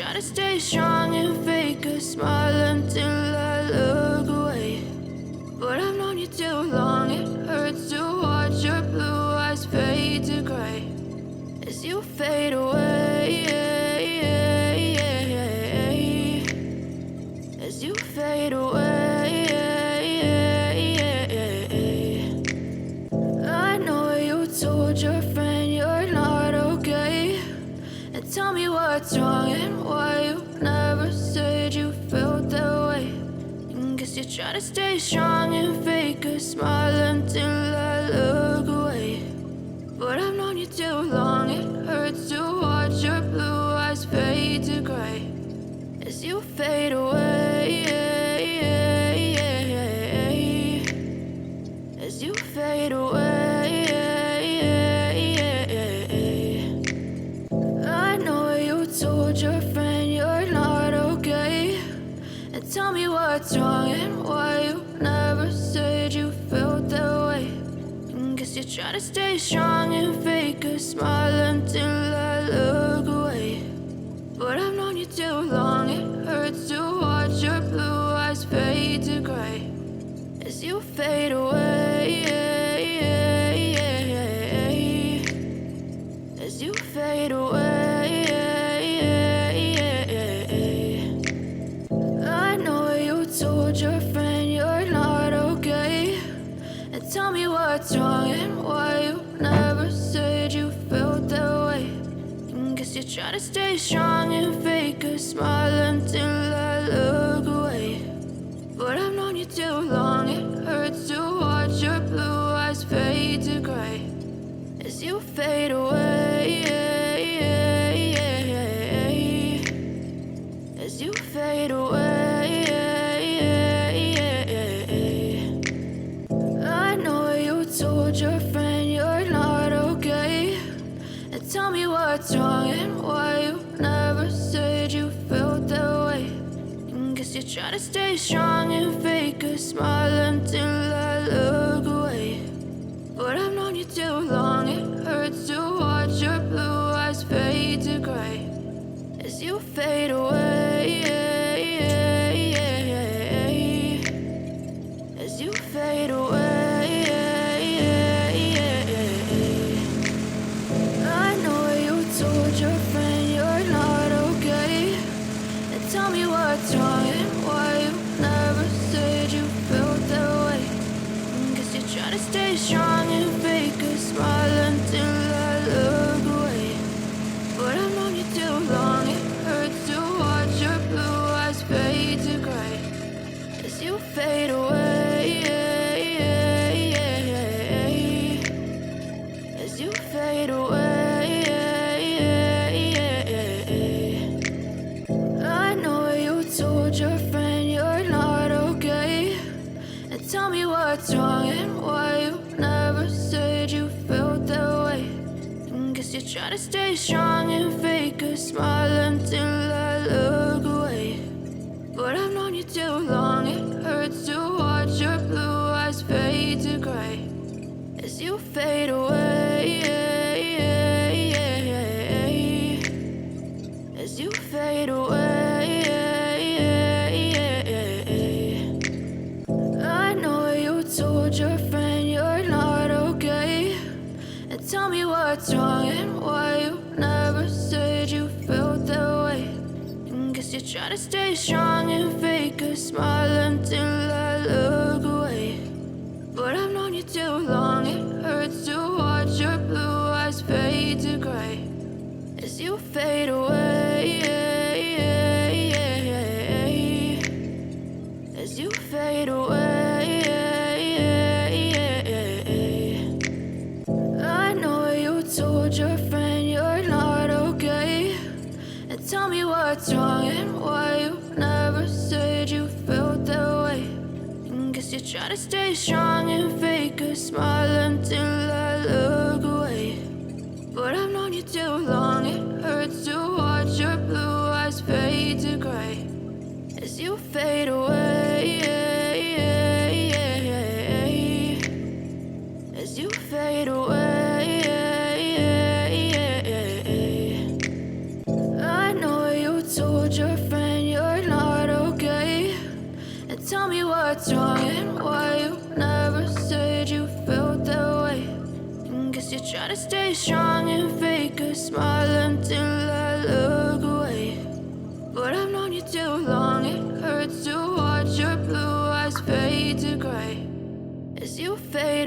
try to stay strong and fake a smile until I look away. But I've known you too long, it hurts to watch your blue eyes fade to gray as you fade away, as you fade away. I know you told your friend you're not okay, and tell me what's wrong and why you never said you felt that way. And guess you try to stay strong and fake a smile until I look away. But I've known you too long, it hurts to watch your blue eyes fade to gray as you fade away, as you fade away. I know you told your friend you're not okay, and tell me what's wrong and why you never said you felt that way. And guess you try to stay strong and fake a smile until I look away. But I've known you too long, it hurts to watch your blue eyes fade to gray as you fade away, as you fade away. I know you told your friend you're not okay, and tell me what's wrong and why you never said you felt that way. And guess you try to stay strong and fake a smile until I look away. But I've known you too long, it hurts to watch your blue eyes fade to gray as you fade away, as you fade away. I know you told your friend you're not okay, and tell me what's wrong and why you never said you felt that way. And guess you try to stay strong and fake a smile until I look away. But I've known you too long, it hurts to watch your blue eyes fade to gray as you fade away, as you fade away. I know you told your friend you're not okay, and tell me what's wrong and why you never said you felt that way. And guess you try to stay strong and fake a smile until I look away. But I've known you too long, it hurts to watch your blue eyes fade to gray as you fade away, as you fade away. I know you told your friend you're not okay, and tell me what's wrong and why you never said you felt that way. And guess you try to stay strong and fake a smile until I look away. But I've known you too long, it hurts to watch your blue eyes fade to gray as you fade away, as you fade away. I know you told your friend you're not okay, and tell me what's wrong and why you never said you felt that way. And guess you try to stay strong and fake a smile until I look away. But I've known you too long, it hurts to watch your blue eyes fade to gray as you fade away, as you fade away. I know you told your friend you're not okay, and tell me what's wrong and why you never said you felt that way. And guess you try to stay strong and fake a smile until I look away. But I've known you too long, it hurts to watch your blue eyes fade to gray as you fade away, as you fade away. I know you told trying to stay strong and fake a smile until I look away. But I've known you too long, it hurts to watch your blue eyes fade to gray as you fade